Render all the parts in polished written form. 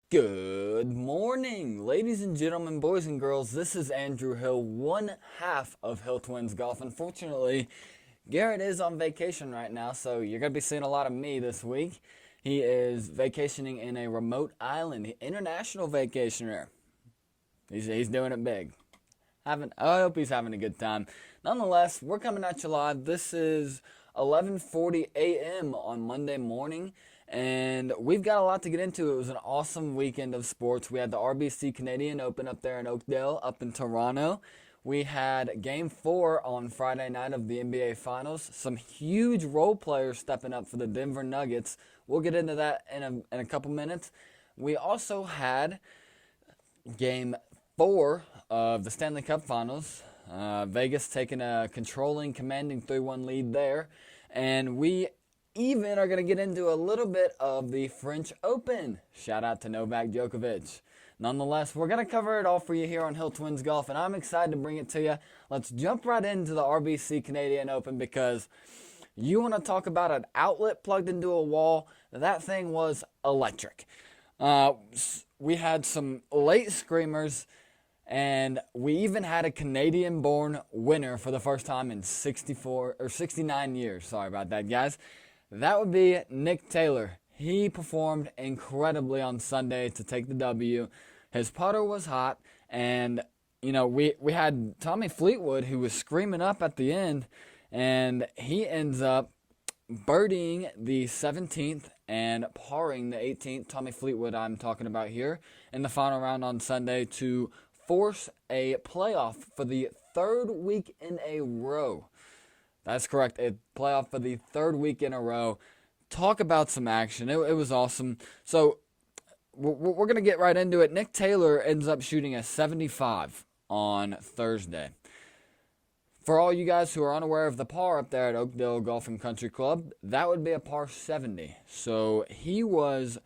Good morning, ladies and gentlemen, boys and girls. This is Andrew Hill, one half of Hill Twins Golf. Unfortunately, Garrett is on vacation right now, so you're going to be seeing a lot of me this week. He is vacationing in a remote island, international vacationer. He's doing it big. I hope he's having a good time. Nonetheless, we're coming at you live. This is 11:40 a.m. on Monday morning. And we've got a lot to get into. It was an awesome weekend of sports. We had the RBC Canadian Open up there in Oakdale, up in Toronto. We had Game 4 on Friday night of the NBA Finals. Some huge role players stepping up for the Denver Nuggets. We'll get into that in a couple minutes. We also had Game 4 of the Stanley Cup Finals. Vegas taking a controlling, commanding 3-1 lead there. And we even are going to get into a little bit of the French Open. Shout out to Novak Djokovic. Nonetheless, we're going to cover it all for you here on Hill Twins Golf, and I'm excited to bring it to you. Let's jump right into the RBC Canadian Open because you want to talk about an outlet plugged into a wall. That thing was electric. We had some late screamers, and we even had a Canadian-born winner for the first time in 69 years. Sorry about that, guys. That would be Nick Taylor. He performed incredibly on Sunday to take the W. His putter was hot, and we had Tommy Fleetwood who was screaming up at the end, and he ends up birdieing the 17th and parring the 18th. Tommy Fleetwood I'm talking about here in the final round on Sunday to force a playoff for the third week in a row. That's correct. A playoff for the third week in a row. Talk about some action. It was awesome. So we're going to get right into it. Nick Taylor ends up shooting a 75 on Thursday. For all you guys who are unaware of the par up there at Oakdale Golf and Country Club, that would be a par 70. So he was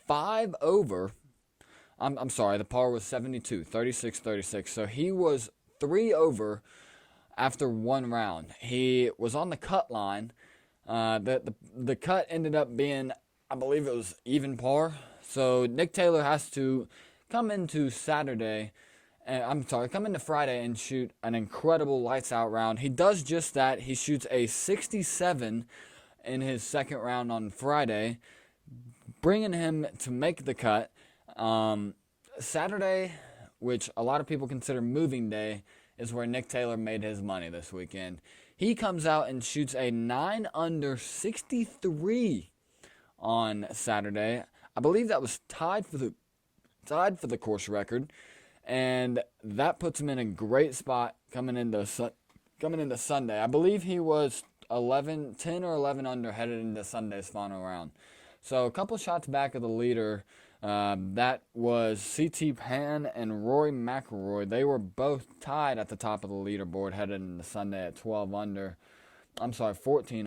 5 over. I'm sorry, the par was 72, 36-36. So he was 3 over after one round. He was on the cut line. The cut ended up being, I believe it was even par. So Nick Taylor has to come into Friday and shoot an incredible lights out round. He does just that. He shoots a 67 in his second round on Friday, bringing him to make the cut. Saturday, which a lot of people consider moving day, is where Nick Taylor made his money this weekend. He comes out and shoots a 9 under 63 on Saturday. I believe that was tied for the course record, and that puts him in a great spot coming into Sunday. I believe he was 10 or 11 under headed into Sunday's final round. So a couple shots back of the leader. That was C.T. Pan and Rory McIlroy. They were both tied at the top of the leaderboard headed into Sunday at 14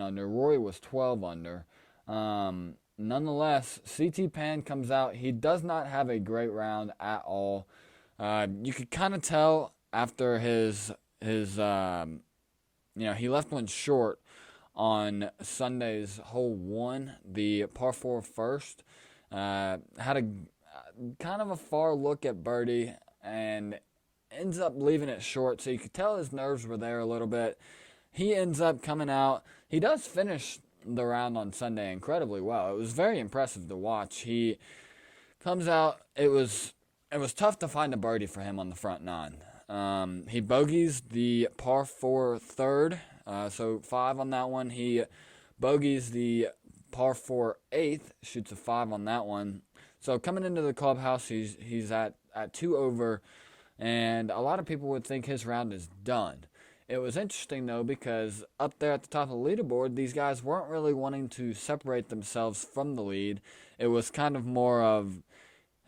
under. Rory was 12 under. Nonetheless, C.T. Pan comes out. He does not have a great round at all. You could kind of tell after his he left one short on Sunday's hole 1, the par 4 first. Had a kind of a far look at birdie and ends up leaving it short, so you could tell his nerves were there a little bit. He ends up coming out. He does finish the round on Sunday incredibly well. It was very impressive to watch. He comes out. It was tough to find a birdie for him on the front 9. He bogeys the par 4 third, so 5 on that one. He bogeys the par 4 8th, shoots a 5 on that one. So coming into the clubhouse, he's at 2 over, and a lot of people would think his round is done. It was interesting, though, because up there at the top of the leaderboard, these guys weren't really wanting to separate themselves from the lead. It was kind of more of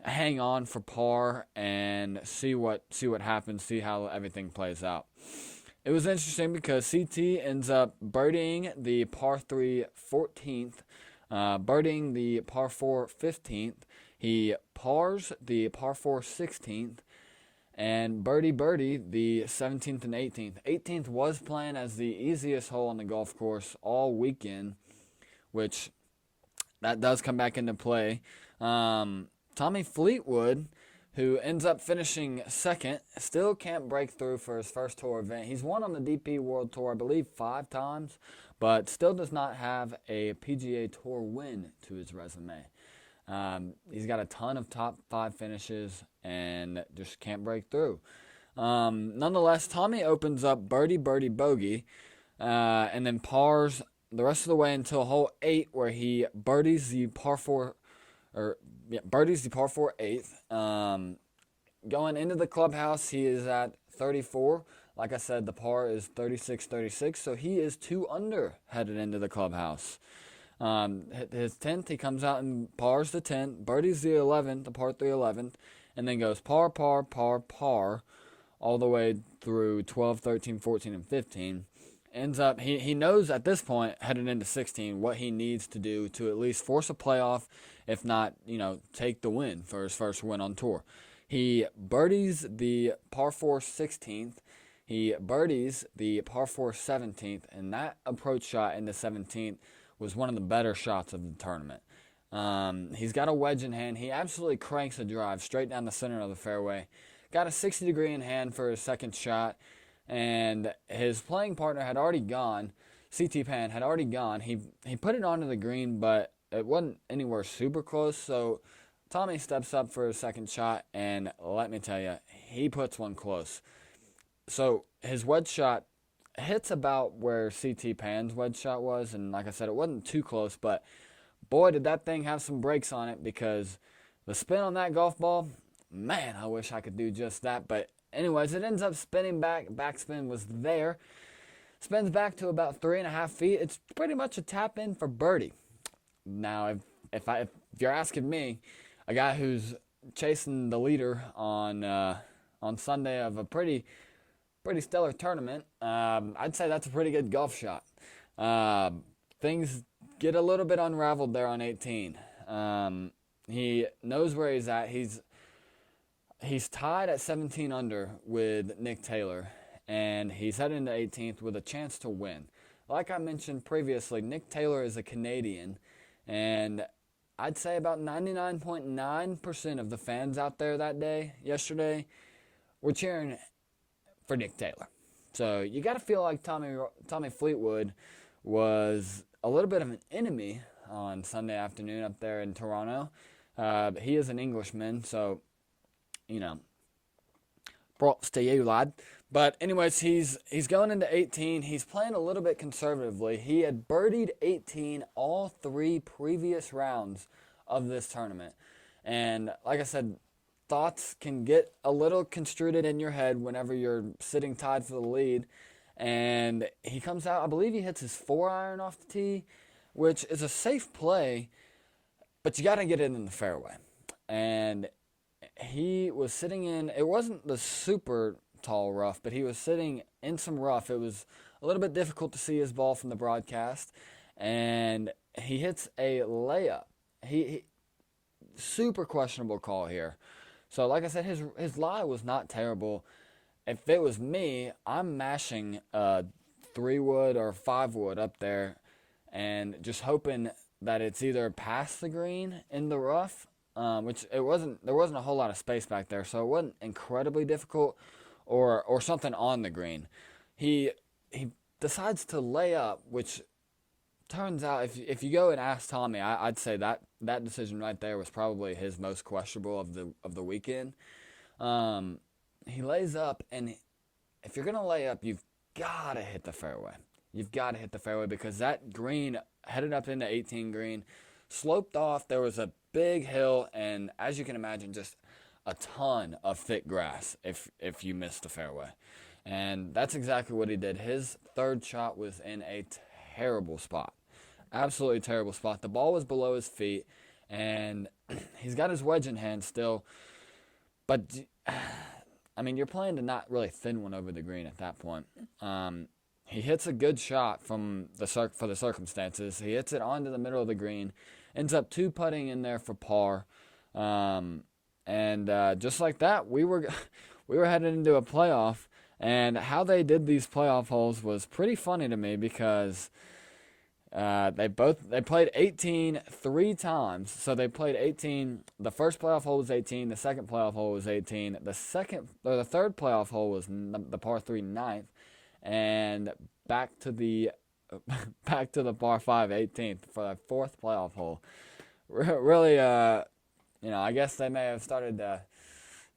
hang on for par and see what happens, see how everything plays out. It was interesting because CT ends up birdieing the par 3 14th, birdieing the par 4 15th. He pars the par 4 16th, and birdie the 17th and 18th. 18th was playing as the easiest hole on the golf course all weekend, which that does come back into play. Tommy Fleetwood, who ends up finishing second, still can't break through for his first tour event. He's won on the DP World Tour, I believe, 5 times, but still does not have a PGA Tour win to his resume. He's got a ton of top 5 finishes and just can't break through. Nonetheless, Tommy opens up birdie, birdie, bogey, and then pars the rest of the way until hole 8, where he birdies the par 4, birdies the par 4 8th. Going into the clubhouse, he is at 34. Like I said, the par is 36-36, so he is 2 under headed into the clubhouse. His 10th, he comes out and pars the 10th, birdies the 11th, the par 3 11th, and then goes par, par, par, par, all the way through 12, 13, 14, and 15. Ends up, he knows at this point, headed into 16, what he needs to do to at least force a playoff, if not, take the win for his first win on tour. He birdies the par 4 16th, he birdies the par 4 17th, and that approach shot in the 17th was one of the better shots of the tournament. He's got a wedge in hand. He absolutely cranks a drive straight down the center of the fairway. Got a 60 degree in hand for his second shot, and his playing partner had already gone. CT Pan had already gone. He put it onto the green, but it wasn't anywhere super close, so Tommy steps up for his second shot, and let me tell you, he puts one close. So his wedge shot hits about where CT Pan's wedge shot was, and like I said, it wasn't too close, but boy, did that thing have some brakes on it, because the spin on that golf ball, man, I wish I could do just that. But anyways, it ends up spinning back. Backspin was there. Spins back to about 3.5 feet. It's pretty much a tap in for birdie. Now, if you're asking me, a guy who's chasing the leader on Sunday of a pretty stellar tournament, I'd say that's a pretty good golf shot. Things get a little bit unraveled there on 18. He knows where he's at. He's tied at 17 under with Nick Taylor, and he's heading into 18th with a chance to win. Like I mentioned previously, Nick Taylor is a Canadian, and I'd say about 99.9% of the fans out there yesterday, were cheering for Nick Taylor. So you got to feel like Tommy Fleetwood was a little bit of an enemy on Sunday afternoon up there in Toronto. He is an Englishman, so props to you, lad. But anyways, he's going into 18. He's playing a little bit conservatively. He had birdied 18 all 3 previous rounds of this tournament. And like I said, thoughts can get a little construed in your head whenever you're sitting tied for the lead. And he comes out, I believe he hits his 4-iron off the tee, which is a safe play, but you got to get it in the fairway. And he was sitting in, it wasn't the super tall rough, but he was sitting in some rough. It was a little bit difficult to see his ball from the broadcast, and he hits a layup. He super questionable call here. So like I said, his lie was not terrible. If it was me, I'm mashing a 3-wood or 5-wood up there and just hoping that it's either past the green in the rough, which it wasn't. There wasn't a whole lot of space back there, so it wasn't incredibly difficult, or something on the green. He decides to lay up, which turns out, if you go and ask Tommy, I'd say that decision right there was probably his most questionable of the weekend. He lays up, and if you're gonna lay up, you've got to hit the fairway. You've got to hit the fairway, because that green headed up into 18 green, sloped off. There was a big hill, and as you can imagine, just a ton of thick grass if you missed the fairway. And that's exactly what he did. His third shot was in a terrible spot. Absolutely terrible spot. The ball was below his feet, and he's got his wedge in hand still. But, I mean, you're playing to not really thin one over the green at that point. He hits a good shot for the circumstances. He hits it onto the middle of the green, ends up 2-putting in there for par. And just like that, we were headed into a playoff. And how they did these playoff holes was pretty funny to me, because They played 18 three times. So they played 18. The first playoff hole was 18. The second playoff hole was 18. The third playoff hole was the par 3 ninth, and back to the par 5 18th for the fourth playoff hole. Really, I guess they may have started to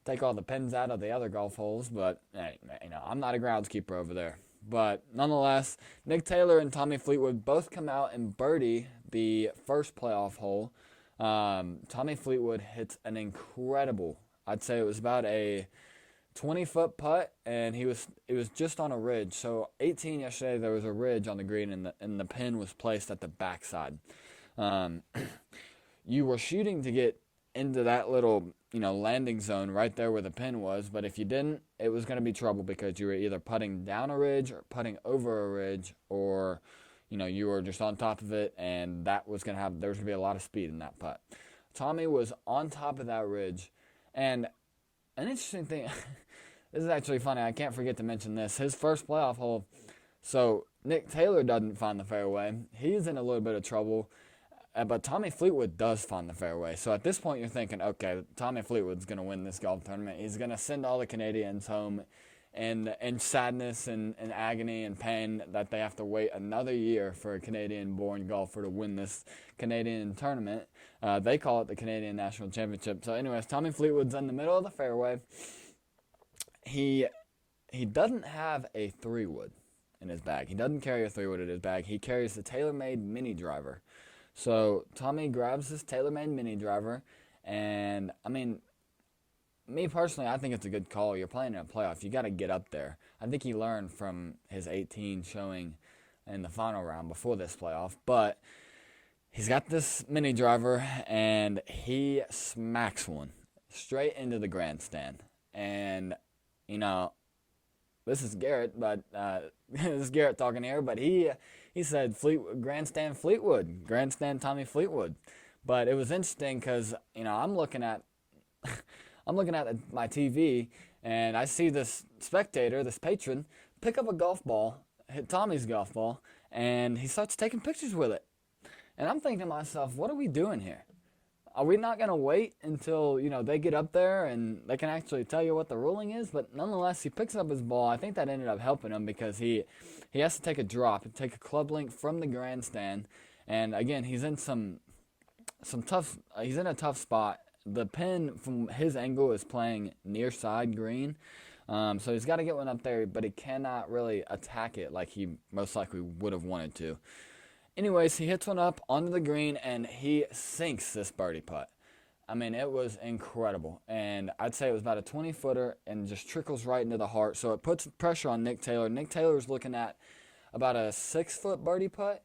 take all the pins out of the other golf holes, but hey, I'm not a groundskeeper over there. But nonetheless, Nick Taylor and Tommy Fleetwood both come out and birdie the first playoff hole. Tommy Fleetwood hits an incredible, I'd say it was about a 20-foot putt, and it was just on a ridge. So 18 yesterday, there was a ridge on the green, and the pin was placed at the backside. You were shooting to get into that little landing zone right there where the pin was, but if you didn't, it was going to be trouble because you were either putting down a ridge or putting over a ridge, or you were just on top of it, and there was going to be a lot of speed in that putt. Tommy was on top of that ridge, and an interesting thing, this is actually funny, I can't forget to mention this, his first playoff hole, so Nick Taylor doesn't find the fairway, he's in a little bit of trouble, but Tommy Fleetwood does find the fairway. So at this point, you're thinking, okay, Tommy Fleetwood's going to win this golf tournament. He's going to send all the Canadians home in sadness and agony and pain that they have to wait another year for a Canadian-born golfer to win this Canadian tournament. They call it the Canadian National Championship. So anyways, Tommy Fleetwood's in the middle of the fairway. He doesn't have a 3-wood in his bag. He doesn't carry a 3-wood in his bag. He carries the TaylorMade mini driver. So Tommy grabs this TaylorMade mini driver, and me personally, I think it's a good call. You're playing in a playoff. You got to get up there. I think he learned from his 18 showing in the final round before this playoff, but he's got this mini driver, and he smacks one straight into the grandstand. And, this is Garrett, but this is Garrett talking here, but he said grandstand Tommy Fleetwood. But it was interesting because I'm looking at my TV, and I see this spectator, this patron, pick up a golf ball, hit Tommy's golf ball, and he starts taking pictures with it. And I'm thinking to myself, what are we doing here? Are we not going to wait until, they get up there and they can actually tell you what the ruling is? But nonetheless, he picks up his ball. I think that ended up helping him because he has to take a drop and take a club link from the grandstand. And again, he's in he's in a tough spot. The pin from his angle is playing near side green. So he's got to get one up there, but he cannot really attack it like he most likely would have wanted to. Anyways, he hits one up onto the green, and he sinks this birdie putt. It was incredible. And I'd say it was about a 20-footer and just trickles right into the heart. So it puts pressure on Nick Taylor. Nick Taylor's looking at about a 6-foot birdie putt.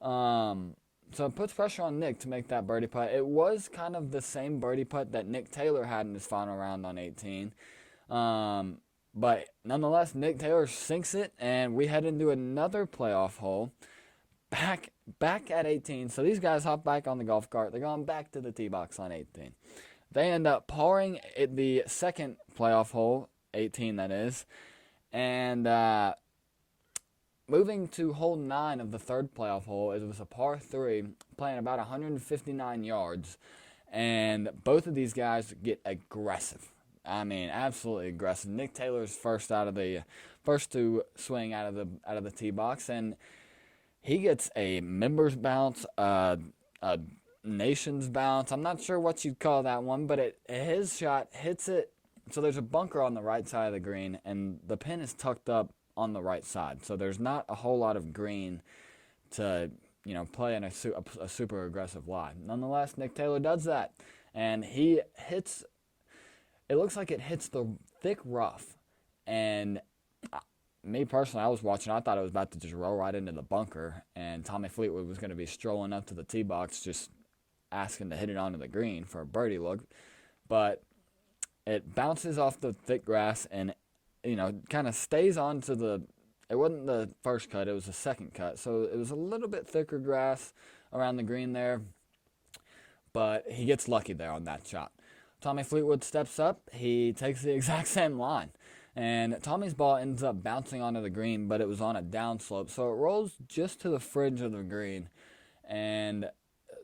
So it puts pressure on Nick to make that birdie putt. It was kind of the same birdie putt that Nick Taylor had in his final round on 18. But nonetheless, Nick Taylor sinks it, and we head into another playoff hole. Back at 18. So these guys hop back on the golf cart. They're going back to the tee box on 18. They end up parring at the second playoff hole, 18 that is, and moving to hole 9 of the third playoff hole. It was a par 3, playing about 159 yards, and both of these guys get aggressive. Absolutely aggressive. Nick Taylor's first to swing out of the tee box, and he gets a member's bounce, a nation's bounce. I'm not sure what you'd call that one, but his shot hits it. So there's a bunker on the right side of the green, and the pin is tucked up on the right side. So there's not a whole lot of green to, play in a super aggressive lie. Nonetheless, Nick Taylor does that, and it looks like it hits the thick rough, and me personally, I was watching. I thought it was about to just roll right into the bunker, and Tommy Fleetwood was going to be strolling up to the tee box, just asking to hit it onto the green for a birdie look. But it bounces off the thick grass, and kind of stays onto the. It wasn't the first cut; it was the second cut. So it was a little bit thicker grass around the green there, but he gets lucky there on that shot. Tommy Fleetwood steps up. He takes the exact same line. And Tommy's ball ends up bouncing onto the green, but it was on a downslope, so it rolls just to the fringe of the green. And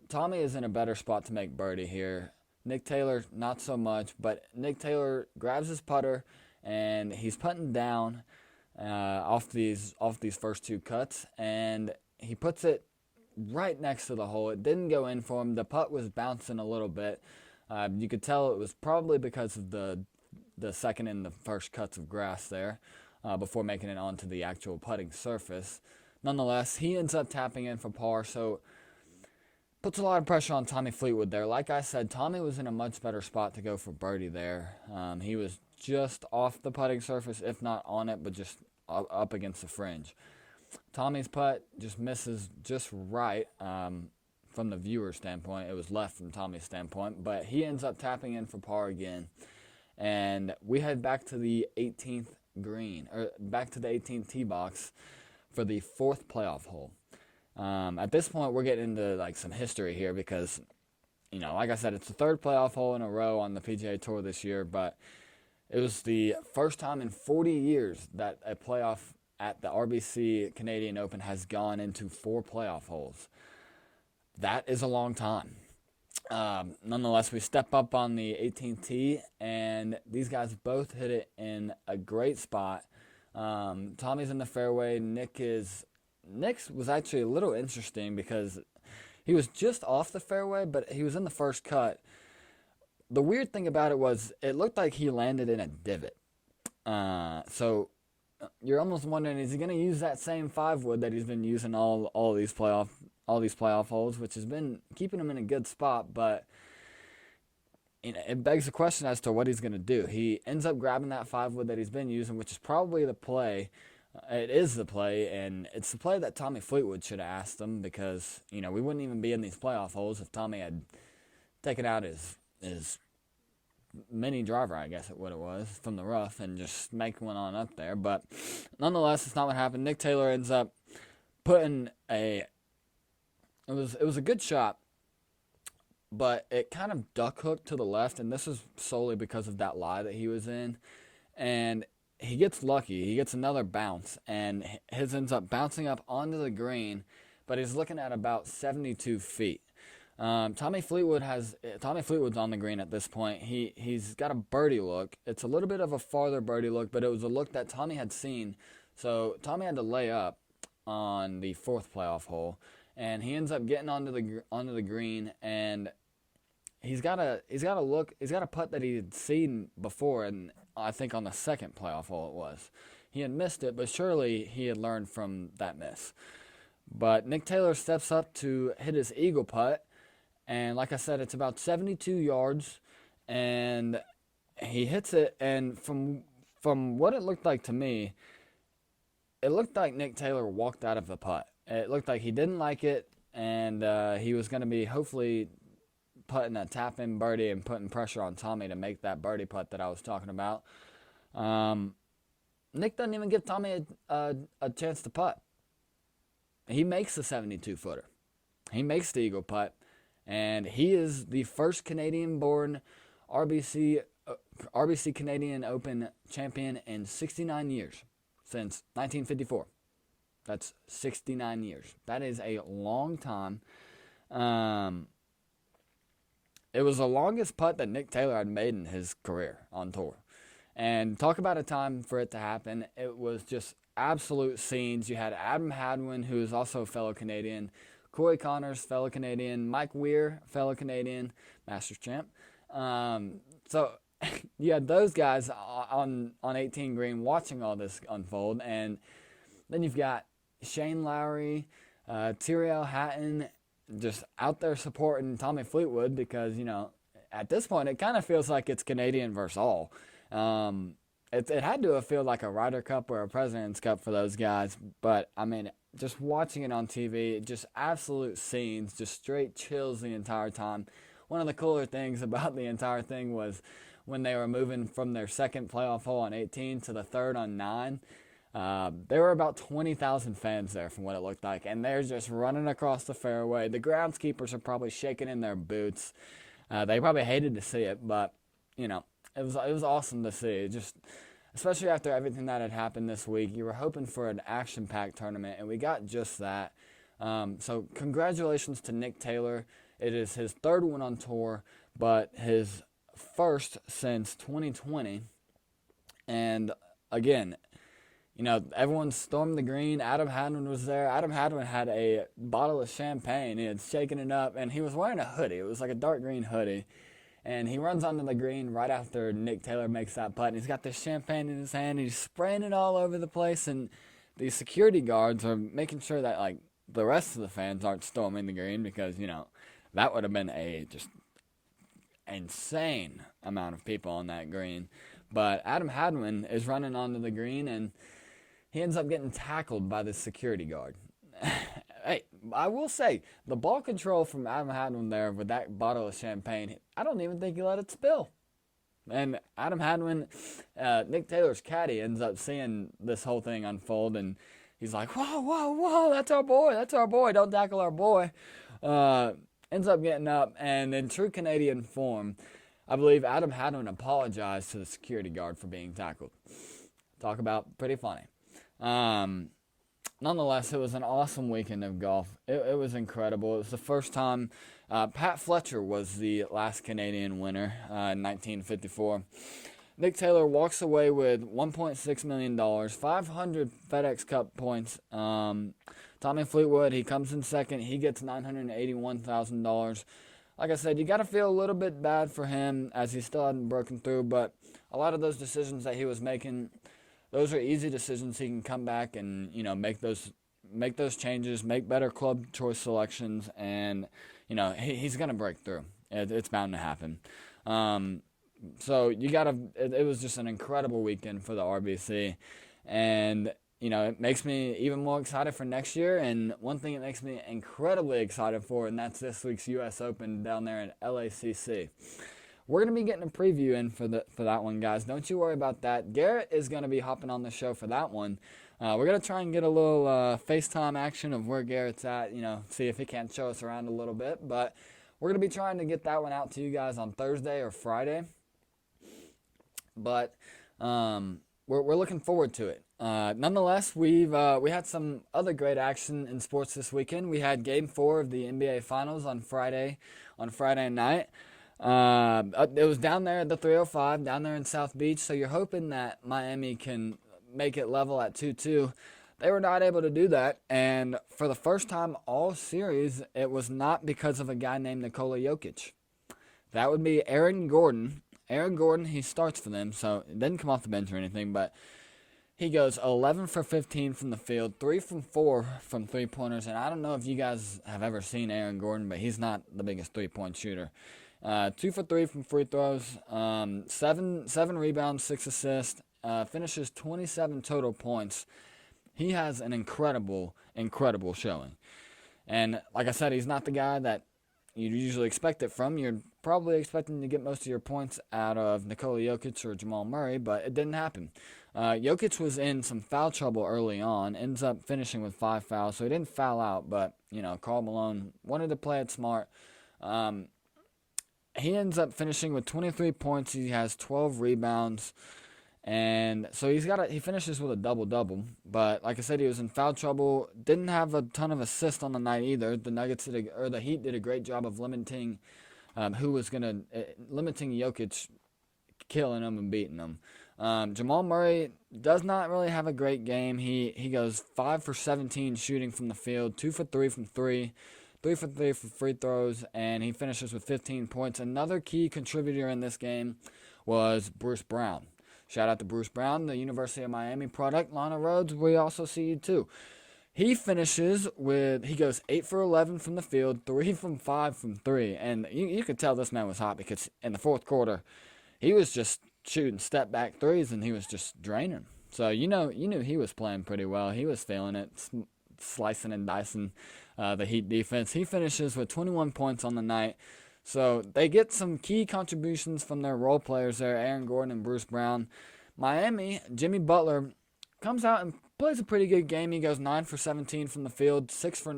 Tommy is in a better spot to make birdie here. Nick Taylor, not so much, but Nick Taylor grabs his putter, and he's putting down off these first two cuts, and he puts it right next to the hole. It didn't go in for him. The putt was bouncing a little bit. You could tell it was probably because of the second and the first cuts of grass there before making it onto the actual putting surface. Nonetheless, he ends up tapping in for par, so puts a lot of pressure on Tommy Fleetwood there. Like I said, Tommy was in a much better spot to go for birdie there. He was just off the putting surface, if not on it, but just up against the fringe. Tommy's putt just misses just right from the viewer's standpoint. It was left from Tommy's standpoint, but he ends up tapping in for par again. And we head back to the 18th green, or back to the 18th tee box for the fourth playoff hole. At this point, we're getting into like some history here because, like I said, it's the third playoff hole in a row on the PGA Tour this year, but it was the first time in 40 years that a playoff at the RBC Canadian Open has gone into 4 playoff holes. That is a long time. Nonetheless, we step up on the 18th tee, and these guys both hit it in a great spot. Tommy's in the fairway. Nick's was actually a little interesting because he was just off the fairway, but he was in the first cut. The weird thing about it was it looked like he landed in a divot. So you're almost wondering, is he going to use that same 5-wood that he's been using all these playoff holes, which has been keeping him in a good spot, but it begs the question as to what he's going to do. He ends up grabbing that 5-wood that he's been using, which is probably the play. It is the play, and it's the play that Tommy Fleetwood should have asked him because, we wouldn't even be in these playoff holes if Tommy had taken out his mini driver, I guess what it was, from the rough and just make one on up there. But nonetheless, it's not what happened. Nick Taylor ends up putting it was a good shot, but it kind of duck hooked to the left, and this is solely because of that lie that he was in. And he gets lucky. He gets another bounce, and his ends up bouncing up onto the green, but he's looking at about 72 feet. Tommy Fleetwood's on the green at this point. He's got a birdie look. It's a little bit of a farther birdie look, but it was a look that Tommy had seen. So Tommy had to lay up on the fourth playoff hole, and he ends up getting onto the green, and he's got a putt that he had seen before, and I think on the second playoff hole it was. He had missed it, but surely he had learned from that miss. But Nick Taylor steps up to hit his eagle putt, and like I said, it's about 72 yards, and he hits it, and from what it looked like to me, it looked like Nick Taylor walked out of the putt. It looked like he didn't like it, and he was going to be hopefully putting a tap-in birdie and putting pressure on Tommy to make that birdie putt that I was talking about. Nick doesn't even give Tommy a chance to putt. He makes the 72-footer. He makes the eagle putt, and he is the first Canadian-born RBC Canadian Open champion in 69 years, since 1954. That's 69 years. That is a long time. It was the longest putt that Nick Taylor had made in his career on tour. And talk about a time for it to happen. It was just absolute scenes. You had Adam Hadwin, who is also a fellow Canadian, Corey Connors, fellow Canadian, Mike Weir, fellow Canadian, Masters champ. So you had those guys on 18 green watching all this unfold. And then you've got Shane Lowry, Tyrrell Hatton, just out there supporting Tommy Fleetwood because, at this point, it kind of feels like it's Canadian versus all. It had to have felt like a Ryder Cup or a President's Cup for those guys. But, just watching it on TV, just absolute scenes, just straight chills the entire time. One of the cooler things about the entire thing was when they were moving from their second playoff hole on 18 to the third on 9. There were about 20,000 fans there from what it looked like, and they're just running across the fairway. The groundskeepers are probably shaking in their boots. They probably hated to see it, but, it was awesome to see. Just especially after everything that had happened this week. You were hoping for an action-packed tournament, and we got just that. So congratulations to Nick Taylor. It is his third win on tour, but his first since 2020. And again, you know, everyone stormed the green. Adam Hadwin was there. Adam Hadwin had a bottle of champagne. He had shaken it up, and he was wearing a hoodie. It was like a dark green hoodie. And he runs onto the green right after Nick Taylor makes that putt. And he's got this champagne in his hand. And he's spraying it all over the place. And these security guards are making sure that, like, the rest of the fans aren't storming the green because, you know, that would have been a just insane amount of people on that green. But Adam Hadwin is running onto the green, and he ends up getting tackled by the security guard. Hey, I will say, the ball control from Adam Hadwin there with that bottle of champagne, I don't even think he let it spill. And Adam Hadwin, Nick Taylor's caddy, ends up seeing this whole thing unfold, and he's like, whoa, that's our boy, don't tackle our boy. Ends up getting up, and in true Canadian form, I believe Adam Hadwin apologized to the security guard for being tackled. Talk about pretty funny. Nonetheless, it was an awesome weekend of golf. It was incredible. It was the first time. Pat Fletcher was the last Canadian winner in 1954. Nick Taylor walks away with $1.6 million, 500 FedEx Cup points. Tommy Fleetwood, he comes in second. He gets $981,000. Like I said, you got to feel a little bit bad for him as he still hadn't broken through, but a lot of those decisions that he was making, those are easy decisions. He can come back and, you know, make those changes, make better club choice selections, and, you know, he's going to break through. It's bound to happen. So it was just an incredible weekend for the RBC, and, you know, it makes me even more excited for next year. And one thing it makes me incredibly excited for, and that's this week's U.S. Open down there in LACC. We're going to be getting a preview in for that one, guys. Don't you worry about that. Garrett is going to be hopping on the show for that one. We're going to try and get a little FaceTime action of where Garrett's at, you know, see if he can't show us around a little bit. But we're going to be trying to get that one out to you guys on Thursday or Friday. But we're looking forward to it. Nonetheless, we had some other great action in sports this weekend. We had Game 4 of the NBA Finals on Friday night. It was down there at the 305, down there in South Beach, so you're hoping that Miami can make it level at 2-2. They were not able to do that, and for the first time all series, it was not because of a guy named Nikola Jokic. That would be Aaron Gordon. Aaron Gordon, he starts for them, so it didn't come off the bench or anything, but he goes 11 for 15 from the field, 3 from 4 from three-pointers, and I don't know if you guys have ever seen Aaron Gordon, but he's not the biggest three-point shooter. 2 for 3 from free throws, 7 rebounds, 6 assists, finishes 27 total points. He has an incredible showing. And like I said, he's not the guy that you usually expect it from. You're probably expecting to get most of your points out of Nikola Jokic or Jamal Murray, but it didn't happen. Jokic was in some foul trouble early on, ends up finishing with 5 fouls, so he didn't foul out, but, you know, Karl Malone wanted to play it smart. He ends up finishing with 23 points. He has 12 rebounds. And so he finishes with a double-double. But like I said, he was in foul trouble. Didn't have a ton of assists on the night either. The Heat did a great job of limiting limiting Jokic, killing him and beating him. Jamal Murray does not really have a great game. He goes 5 for 17 shooting from the field, 2 for 3 from 3. 3 for 3 for free throws, and he finishes with 15 points. Another key contributor in this game was Bruce Brown. Shout out to Bruce Brown, the University of Miami product. Lana Rhodes, we also see you too. He goes 8 for 11 from the field, 3 from 5 from 3. And you could tell this man was hot because in the fourth quarter, he was just shooting step-back threes, and he was just draining. So you knew he was playing pretty well. He was feeling it, slicing and dicing the Heat defense. He finishes with 21 points on the night. So they get some key contributions from their role players there, Aaron Gordon and Bruce Brown. Miami, Jimmy Butler comes out and plays a pretty good game. He goes 9 for 17 from the field, 6 for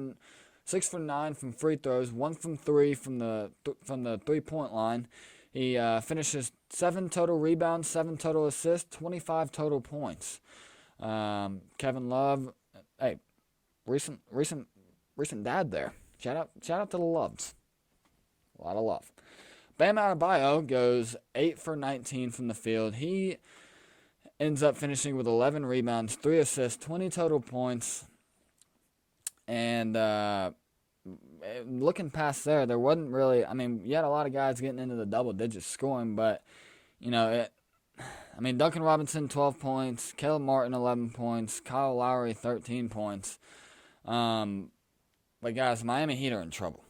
9 from free throws, 1 from 3 from the 3-point line. He finishes 7 total rebounds, 7 total assists, 25 total points. Kevin Love, hey, recent dad there. Shout out to the Loves. A lot of love. Bam Adebayo goes 8 for 19 from the field. He ends up finishing with 11 rebounds, 3 assists, 20 total points. And looking past there wasn't really, you had a lot of guys getting into the double digit scoring, but, Duncan Robinson, 12 points, Caleb Martin, 11 points, Kyle Lowry, 13 points. But guys, Miami Heat are in trouble.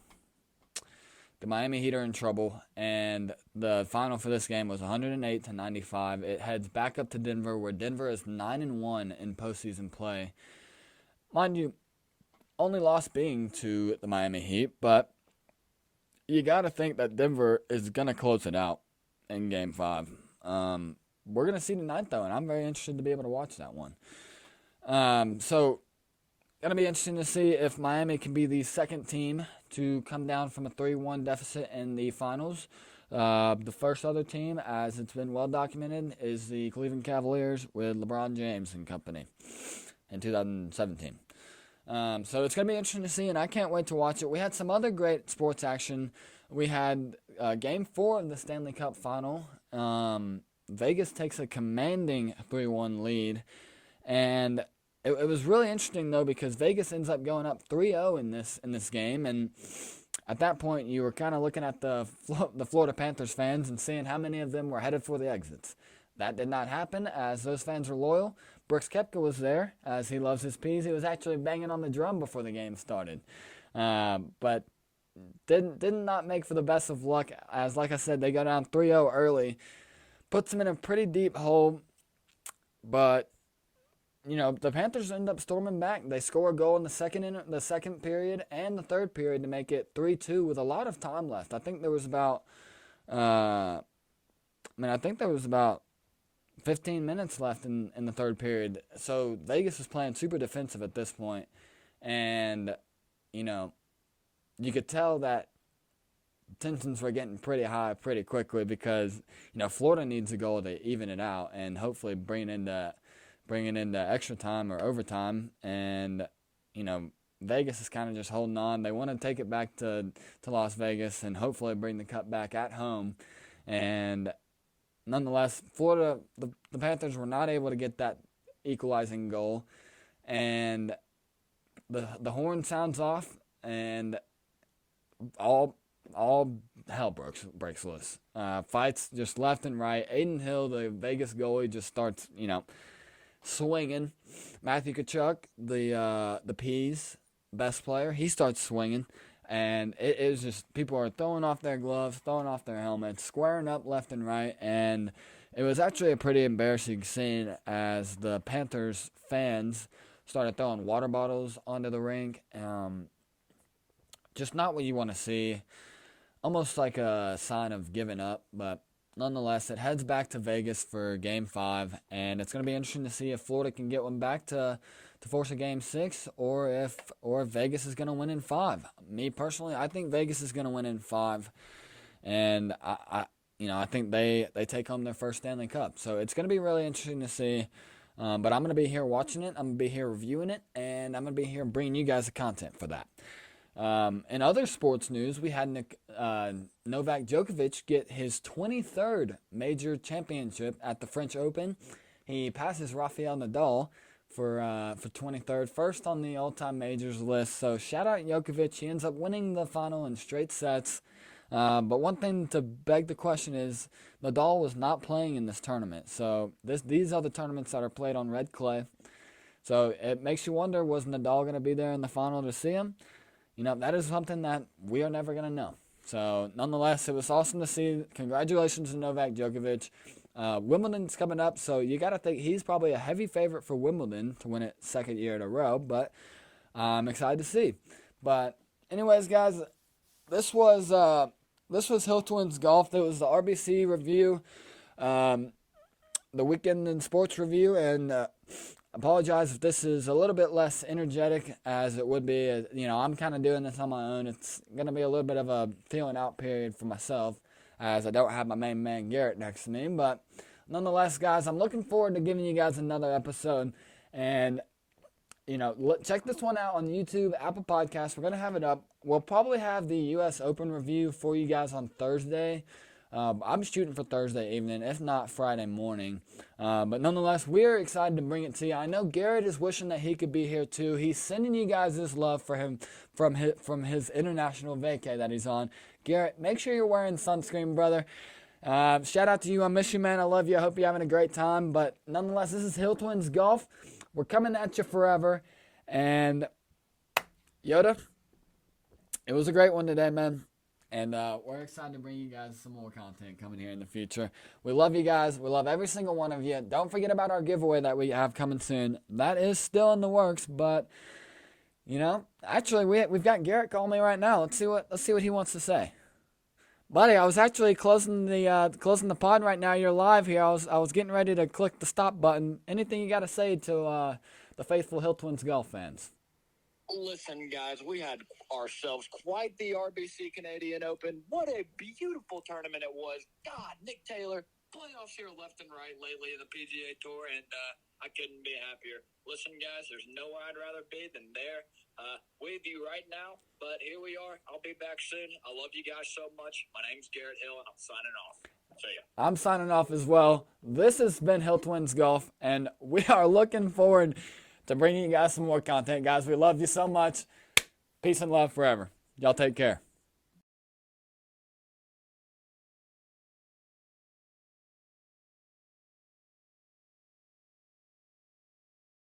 The Miami Heat are in trouble, and the final for this game was 108-95. It heads back up to Denver, where Denver is 9-1 in postseason play. Mind you, only loss being to the Miami Heat, but you got to think that Denver is going to close it out in Game 5. We're going to see tonight, though, and I'm very interested to be able to watch that one. So, going to be interesting to see if Miami can be the second team to come down from a 3-1 deficit in the finals. The first other team, as it's been well documented, is the Cleveland Cavaliers with LeBron James and company in 2017. So it's going to be interesting to see, and I can't wait to watch it. We had some other great sports action. We had Game 4 of the Stanley Cup Final. Vegas takes a commanding 3-1 lead, and it was really interesting, though, because Vegas ends up going up 3-0 in this game, and at that point, you were kind of looking at the Florida Panthers fans and seeing how many of them were headed for the exits. That did not happen, as those fans are loyal. Brooks Koepka was there, as he loves his peas. He was actually banging on the drum before the game started, but did not make for the best of luck, as, like I said, they go down 3-0 early, puts them in a pretty deep hole, but the Panthers end up storming back. They score a goal in the second period and the third period to make it 3-2 with a lot of time left. I think there was about 15 minutes left in the third period. So Vegas was playing super defensive at this point, and you could tell that tensions were getting pretty high pretty quickly because Florida needs a goal to even it out and hopefully bring it into extra time or overtime, and Vegas is kind of just holding on. They want to take it back to Las Vegas and hopefully bring the cup back at home. And nonetheless, Florida, the Panthers were not able to get that equalizing goal, and the horn sounds off, and all hell breaks loose. Fights just left and right. Aiden Hill, the Vegas goalie, just starts swinging. Matthew Tkachuk, the Peas best player, he starts swinging, and it is just people are throwing off their gloves, throwing off their helmets, squaring up left and right, and it was actually a pretty embarrassing scene as the Panthers fans started throwing water bottles onto the rink. Just not what you want to see. Almost like a sign of giving up, but nonetheless, it heads back to Vegas for Game 5, and it's going to be interesting to see if Florida can get one back to force a Game 6, or if Vegas is going to win in 5. Me personally, I think Vegas is going to win in 5, and I think they take home their first Stanley Cup. So it's going to be really interesting to see. But I'm going to be here watching it. I'm going to be here reviewing it, and I'm going to be here bringing you guys the content for that. In other sports news, we had Novak Djokovic get his 23rd major championship at the French Open. He passes Rafael Nadal for 23rd, first on the all-time majors list. So shout out Djokovic. He ends up winning the final in straight sets. But one thing to beg the question is Nadal was not playing in this tournament. So these are the tournaments that are played on red clay. So it makes you wonder, was Nadal going to be there in the final to see him? That is something that we are never going to know. So, nonetheless, it was awesome to see. Congratulations to Novak Djokovic. Wimbledon's coming up, so you got to think he's probably a heavy favorite for Wimbledon to win it second year in a row, but I'm excited to see. But, anyways, guys, this was Hill Twins Golf. It was the RBC review, the Weekend in Sports review, and apologize if this is a little bit less energetic as it would be. I'm kind of doing this on my own. It's going to be a little bit of a feeling out period for myself as I don't have my main man Garrett next to me. But nonetheless, guys, I'm looking forward to giving you guys another episode. And, check this one out on YouTube, Apple Podcasts. We're going to have it up. We'll probably have the U.S. Open review for you guys on Thursday. I'm shooting for Thursday evening, if not Friday morning. But nonetheless, we're excited to bring it to you. I know Garrett is wishing that he could be here too. He's sending you guys this love for him from his international vacay that he's on. Garrett, make sure you're wearing sunscreen, brother. Shout out to you. I miss you, man. I love you. I hope you're having a great time. But nonetheless, this is Hill Twins Golf. We're coming at you forever. And Yoda, it was a great one today, man. And we're excited to bring you guys some more content coming here in the future. We love you guys. We love every single one of you. Don't forget about our giveaway that we have coming soon. That is still in the works, but actually we've got Garrett calling me right now. Let's see what he wants to say. Buddy, I was actually closing the pod right now. You're live here. I was getting ready to click the stop button. Anything you got to say to the faithful Hill Twins golf fans? Listen, guys, we had ourselves quite the RBC Canadian Open. What a beautiful tournament it was. God, Nick Taylor, playoffs here left and right lately in the PGA Tour, and I couldn't be happier. Listen, guys, there's nowhere I'd rather be than there with you right now, but here we are. I'll be back soon. I love you guys so much. My name's Garrett Hill, and I'm signing off. See ya. I'm signing off as well. This has been Hill Twins Golf, and we are looking forward to bringing you guys some more content, guys. We love you so much. Peace and love forever. Y'all take care.